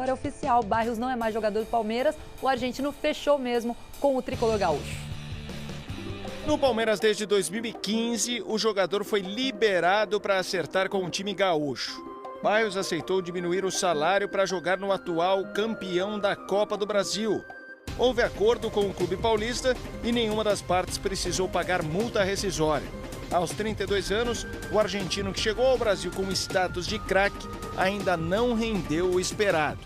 agora é oficial. Barrios não é mais jogador do Palmeiras. O argentino fechou mesmo com o tricolor gaúcho. No Palmeiras desde 2015, o jogador foi liberado para acertar com o time gaúcho. Barrios aceitou diminuir o salário para jogar no atual campeão da Copa do Brasil. Houve acordo com o clube paulista e nenhuma das partes precisou pagar multa rescisória. Aos 32 anos, o argentino que chegou ao Brasil com status de craque ainda não rendeu o esperado.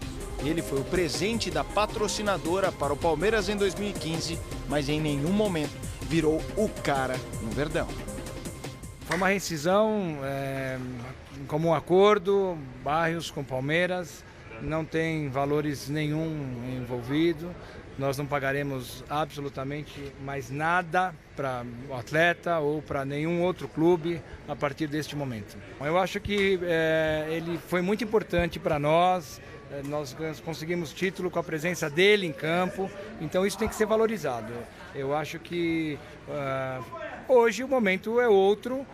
Ele foi o presente da patrocinadora para o Palmeiras em 2015, mas em nenhum momento virou o cara no Verdão. Foi uma rescisão em comum acordo, Barrios com Palmeiras, não tem valores nenhum envolvido. Nós não pagaremos absolutamente mais nada para o atleta ou para nenhum outro clube a partir deste momento. Eu acho que ele foi muito importante para nós. Nós conseguimos título com a presença dele em campo, então isso tem que ser valorizado. Eu acho que hoje o momento é outro.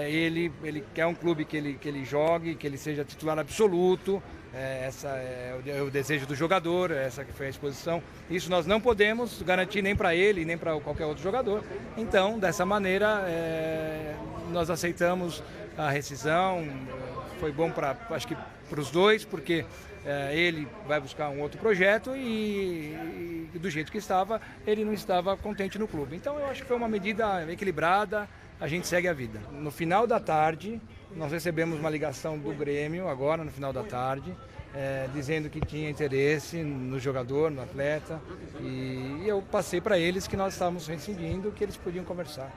Ele quer um clube que ele jogue, que ele seja titular absoluto. Essa é o desejo do jogador, essa que foi a exposição. Isso nós não podemos garantir nem para ele, nem para qualquer outro jogador. Então, dessa maneira, nós aceitamos a rescisão. Foi bom acho que para os dois, porque ele vai buscar um outro projeto e do jeito que estava, ele não estava contente no clube. Então, eu acho que foi uma medida equilibrada. A gente segue a vida. No final da tarde, nós recebemos uma ligação do Grêmio, agora no final da tarde, dizendo que tinha interesse no jogador, no atleta, e eu passei para eles que nós estávamos rescindindo, que eles podiam conversar.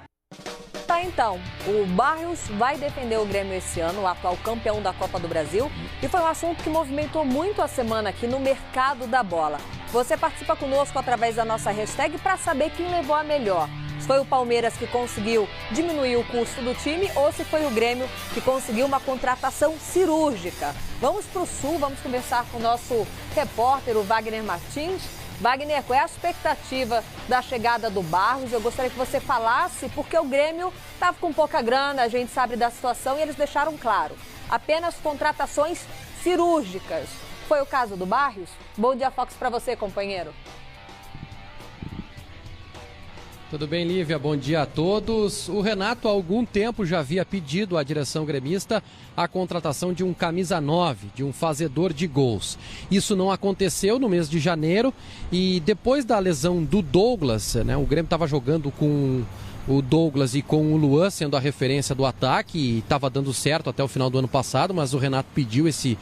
Tá, então, o Barrios vai defender o Grêmio esse ano, o atual campeão da Copa do Brasil, e foi um assunto que movimentou muito a semana aqui no mercado da bola. Você participa conosco através da nossa hashtag para saber quem levou a melhor. Se foi o Palmeiras que conseguiu diminuir o custo do time ou se foi o Grêmio que conseguiu uma contratação cirúrgica. Vamos para o Sul, vamos conversar com o nosso repórter, o Wagner Martins. Wagner, qual é a expectativa da chegada do Barrios? Eu gostaria que você falasse, porque o Grêmio estava com pouca grana, a gente sabe da situação e eles deixaram claro. Apenas contratações cirúrgicas. Foi o caso do Barrios? Bom dia, Fox, para você, companheiro. Tudo bem, Lívia? Bom dia a todos. O Renato há algum tempo já havia pedido à direção gremista a contratação de um camisa 9, de um fazedor de gols. Isso não aconteceu no mês de janeiro e depois da lesão do Douglas, né, o Grêmio estava jogando com o Douglas e com o Luan sendo a referência do ataque e estava dando certo até o final do ano passado, mas o Renato pediu esse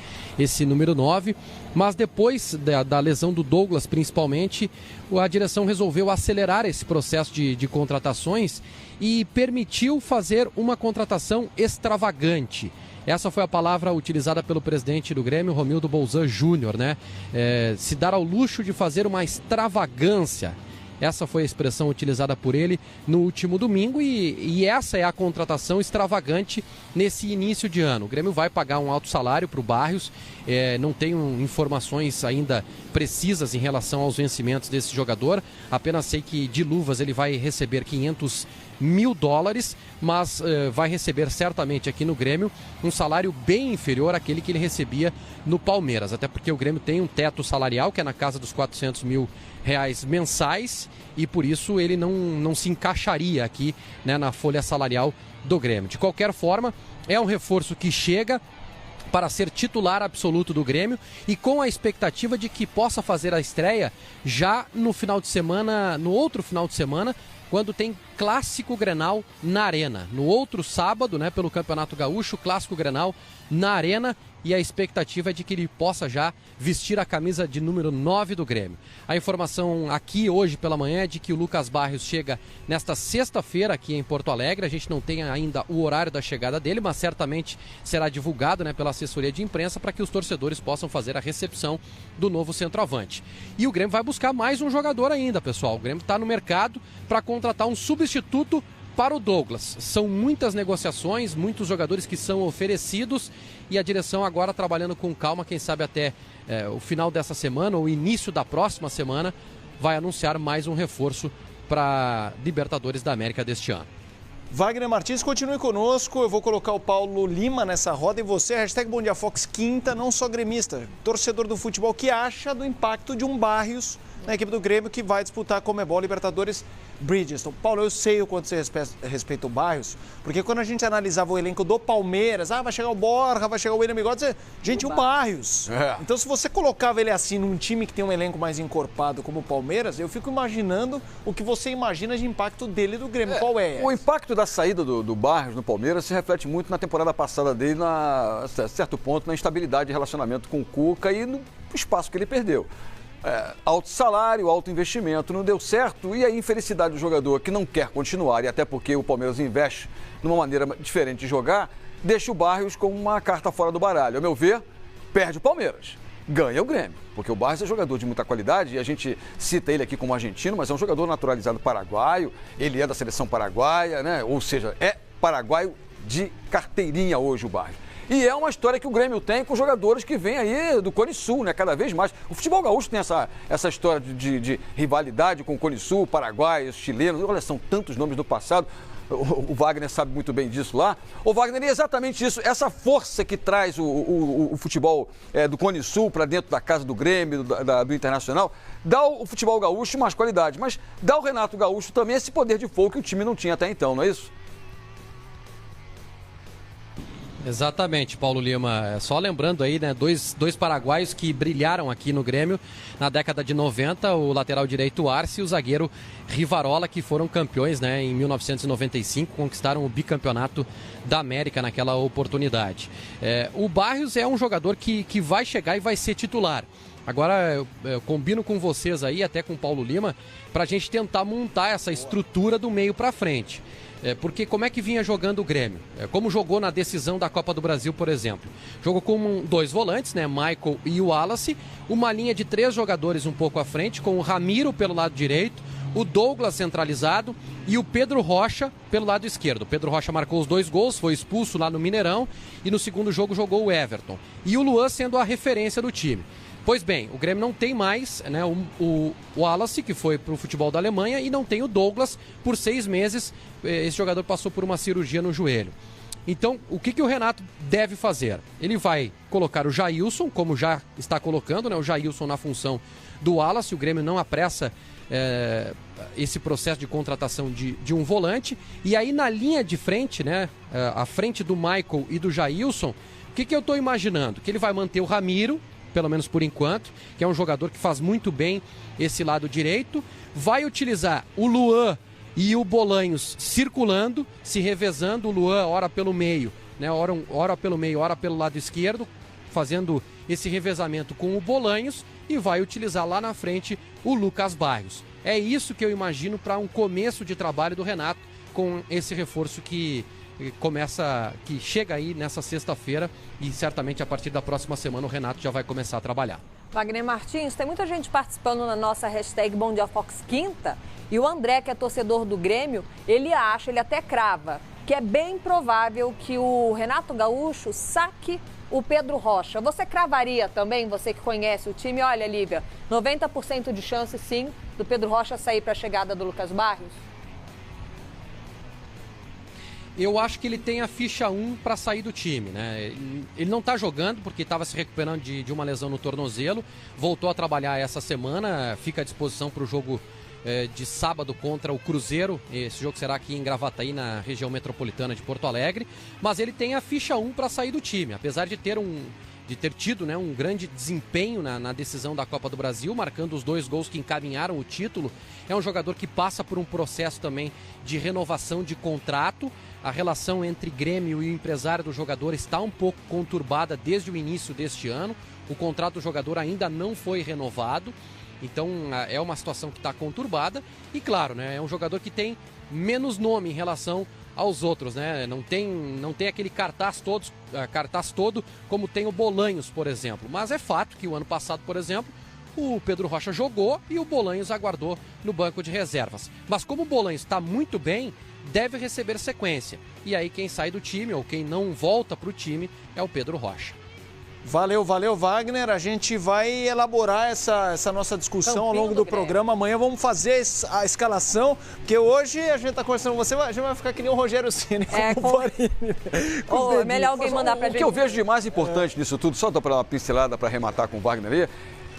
número 9. Mas depois da lesão do Douglas, principalmente, a direção resolveu acelerar esse processo de contratações e permitiu fazer uma contratação extravagante. Essa foi a palavra utilizada pelo presidente do Grêmio, Romildo Bolzan Júnior, né? Se dar ao luxo de fazer uma extravagância. Essa foi a expressão utilizada por ele no último domingo e essa é a contratação extravagante nesse início de ano. O Grêmio vai pagar um alto salário para o Barrios, não tenho informações ainda precisas em relação aos vencimentos desse jogador, apenas sei que de luvas ele vai receber $500 mil, mas vai receber certamente aqui no Grêmio um salário bem inferior àquele que ele recebia no Palmeiras, até porque o Grêmio tem um teto salarial que é na casa dos R$400 mil mensais e por isso ele não se encaixaria aqui, né, na folha salarial do Grêmio. De qualquer forma, é um reforço que chega para ser titular absoluto do Grêmio e com a expectativa de que possa fazer a estreia já no final de semana, no outro final de semana, quando tem Clássico Grenal na Arena. No outro sábado, né, pelo Campeonato Gaúcho, Clássico Grenal na Arena, e a expectativa é de que ele possa já vestir a camisa de número 9 do Grêmio. A informação aqui hoje pela manhã é de que o Lucas Barrios chega nesta sexta-feira aqui em Porto Alegre. A gente não tem ainda o horário da chegada dele, mas certamente será divulgado, né, pela assessoria de imprensa para que os torcedores possam fazer a recepção do novo centroavante. E o Grêmio vai buscar mais um jogador ainda, pessoal. O Grêmio está no mercado para contratar um substituto para o Douglas. São muitas negociações, muitos jogadores que são oferecidos e a direção agora trabalhando com calma, quem sabe até o final dessa semana ou início da próxima semana vai anunciar mais um reforço para Libertadores da América deste ano. Wagner Martins, continue conosco. Eu vou colocar o Paulo Lima nessa roda e você, hashtag Bom Dia Fox Quinta, não só gremista, torcedor do futebol, que acha do impacto de um Barrios na equipe do Grêmio que vai disputar a Conmebol Libertadores Bridgestone. Paulo, eu sei o quanto você respeita o Barrios, porque quando a gente analisava o elenco do Palmeiras, vai chegar o Borja, vai chegar o William Bigode, gente, o Barrios. Então, se você colocava ele assim num time que tem um elenco mais encorpado como o Palmeiras, eu fico imaginando o que você imagina de impacto dele do Grêmio. Qual é? O impacto da saída do Barrios no Palmeiras se reflete muito na temporada passada dele, a certo ponto, na instabilidade de relacionamento com o Cuca e no espaço que ele perdeu. Alto salário, alto investimento, não deu certo e a infelicidade do jogador que não quer continuar, e até porque o Palmeiras investe numa maneira diferente de jogar, deixa o Barrios com uma carta fora do baralho. Ao meu ver, perde o Palmeiras, ganha o Grêmio, porque o Barrios é jogador de muita qualidade e a gente cita ele aqui como argentino, mas é um jogador naturalizado paraguaio, ele é da seleção paraguaia, né? Ou seja, é paraguaio de carteirinha hoje o Barrios. E é uma história que o Grêmio tem com jogadores que vêm aí do Cone Sul, né? Cada vez mais. O futebol gaúcho tem essa história de rivalidade com o Cone Sul, paraguaios, chilenos. Olha, são tantos nomes do passado. O Wagner sabe muito bem disso lá. O Wagner, é exatamente isso. Essa força que traz o futebol do Cone Sul para dentro da casa do Grêmio, do Internacional, dá ao futebol gaúcho mais qualidade. Mas dá ao Renato Gaúcho também esse poder de fogo que o time não tinha até então, não é isso? Exatamente, Paulo Lima. Só lembrando aí, né, dois paraguaios que brilharam aqui no Grêmio na década de 90, o lateral direito Arce e o zagueiro Rivarola, que foram campeões, né, em 1995, conquistaram o bicampeonato da América naquela oportunidade. O Barrios é um jogador que vai chegar e vai ser titular. Agora, eu combino com vocês aí, até com o Paulo Lima, para a gente tentar montar essa estrutura do meio para frente. Porque como é que vinha jogando o Grêmio? Como jogou na decisão da Copa do Brasil, por exemplo. Jogou com dois volantes, né? Michael e o Wallace. Uma linha de 3 jogadores um pouco à frente, com o Ramiro pelo lado direito, o Douglas centralizado e o Pedro Rocha pelo lado esquerdo. O Pedro Rocha marcou os 2 gols, foi expulso lá no Mineirão e no segundo jogo jogou o Everton. E o Luan sendo a referência do time. Pois bem, o Grêmio não tem mais, né, o Wallace, que foi para o futebol da Alemanha, e não tem o Douglas por 6 meses. Esse jogador passou por uma cirurgia no joelho. Então, o que o Renato deve fazer? Ele vai colocar o Jailson, como já está colocando, né, o Jailson na função do Wallace. O Grêmio não apressa esse processo de contratação de um volante. E aí, na linha de frente, né, à frente do Michael e do Jailson, o que eu estou imaginando? Que ele vai manter o Ramiro, pelo menos por enquanto, que é um jogador que faz muito bem esse lado direito. Vai utilizar o Luan e o Bolanhos circulando, se revezando, o Luan ora pelo meio, né? Ora pelo meio, ora pelo lado esquerdo, fazendo esse revezamento com o Bolanhos, e vai utilizar lá na frente o Lucas Barrios. É isso que eu imagino para um começo de trabalho do Renato com esse reforço que chega aí nessa sexta-feira, e certamente a partir da próxima semana o Renato já vai começar a trabalhar. Wagner Martins, tem muita gente participando na nossa hashtag Bom Dia Fox Quinta, e o André, que é torcedor do Grêmio, ele até crava, que é bem provável que o Renato Gaúcho saque o Pedro Rocha. Você cravaria também, você que conhece o time? Olha, Lívia, 90% de chance sim do Pedro Rocha sair para a chegada do Lucas Barrios? Eu acho que ele tem a ficha 1 para sair do time, né? Ele não está jogando porque estava se recuperando de uma lesão no tornozelo, voltou a trabalhar essa semana, fica à disposição para o jogo de sábado contra o Cruzeiro. Esse jogo será aqui em Gravataí, na região metropolitana de Porto Alegre, mas ele tem a ficha 1 para sair do time, apesar de ter tido, né, um grande desempenho na decisão da Copa do Brasil, marcando os 2 gols que encaminharam o título. É um jogador que passa por um processo também de renovação de contrato. A relação entre Grêmio e o empresário do jogador está um pouco conturbada desde o início deste ano. O contrato do jogador ainda não foi renovado, então é uma situação que está conturbada. E claro, né, é um jogador que tem menos nome em relação aos outros, né? Não tem aquele cartaz todo como tem o Bolanhos, por exemplo. Mas é fato que o ano passado, por exemplo, o Pedro Rocha jogou e o Bolanhos aguardou no banco de reservas. Mas como o Bolanhos está muito bem, deve receber sequência. E aí quem sai do time ou quem não volta para o time é o Pedro Rocha. Valeu, Wagner. A gente vai elaborar essa nossa discussão ao longo do programa. Amanhã vamos fazer a escalação, porque hoje a gente está conversando com você, a gente vai ficar que nem o Rogério Ceni é melhor alguém mandar pra gente. O que eu vejo de mais importante nisso tudo, só para uma pincelada para arrematar com o Wagner aí,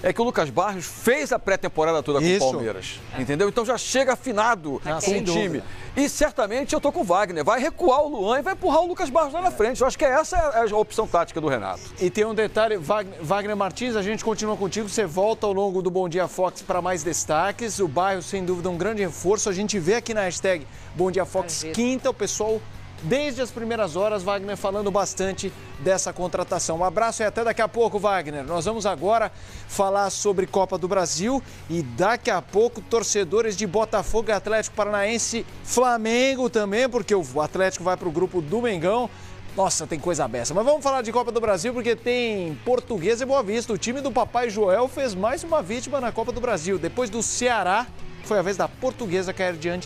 é que o Lucas Barrios fez a pré-temporada toda com o Palmeiras, entendeu? Então já chega afinado com o time. E certamente eu tô com o Wagner, vai recuar o Luan e vai empurrar o Lucas Barrios lá na frente. Eu acho que essa é a opção tática do Renato. E tem um detalhe, Wagner Martins, a gente continua contigo, você volta ao longo do Bom Dia Fox para mais destaques. O Barrios, sem dúvida, um grande reforço. A gente vê aqui na hashtag Bom Dia Fox quinta, o pessoal... Desde as primeiras horas, Wagner falando bastante dessa contratação. Um abraço e até daqui a pouco, Wagner. Nós vamos agora falar sobre Copa do Brasil e daqui a pouco torcedores de Botafogo, Atlético Paranaense, Flamengo também, porque o Atlético vai para o grupo do Mengão. Nossa, tem coisa beça. Mas vamos falar de Copa do Brasil porque tem Portuguesa e Boa Vista. O time do Papai Joel fez mais uma vítima na Copa do Brasil. Depois do Ceará, foi a vez da Portuguesa cair diante